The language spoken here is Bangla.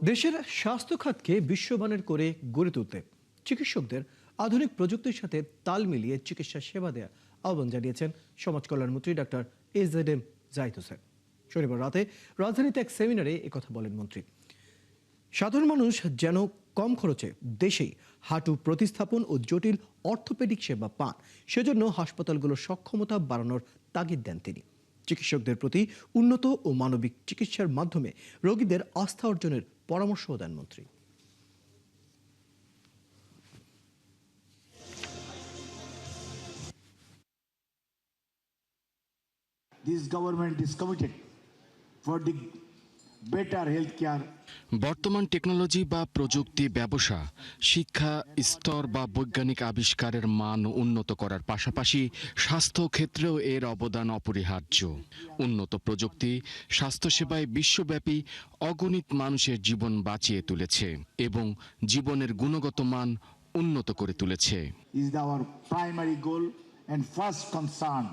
দেশের স্বাস্থ্য খাতকে বিশ্বমানের করে গড়ে তুলতে চিকিৎসকদের আধুনিক প্রযুক্তির সাথে তাল মিলিয়ে চিকিৎসা সেবা দেওয়ার আহ্বান জানিয়েছেন সমাজ কল্যাণমন্ত্রী ডক্টর এজেডএম জাহিদ হোসেন। শনিবার রাতে রাজধানীতে এক সেমিনারে একথা বলেন মন্ত্রী। সাধারণ মানুষ যেন কম খরচে দেশেই হাঁটু প্রতিস্থাপন ও জটিল অর্থোপেডিক সেবা পান, সেজন্য হাসপাতালগুলোর সক্ষমতা বাড়ানোর তাগিদ দেন তিনি। চিকিৎসকদের প্রতি উন্নত ও মানবিক চিকিৎসার মাধ্যমে রোগীদের আস্থা অর্জনের পরামর্শও দেন মন্ত্রী। This government is committed for the better healthcare. বর্তমান টেকনোলজি বা প্রযুক্তি ব্যবসা, শিক্ষা স্তর বা বৈজ্ঞানিক আবিষ্কারের মান উন্নত করার পাশাপাশি স্বাস্থ্য ক্ষেত্রেও এর অবদান অপরিহার্য। উন্নত প্রযুক্তি স্বাস্থ্যসেবায় বিশ্বব্যাপী অগণিত মানুষের জীবন বাঁচিয়ে তুলেছে এবং জীবনের গুণগত মান উন্নত করে তুলেছে। Is our primary goal and first concern.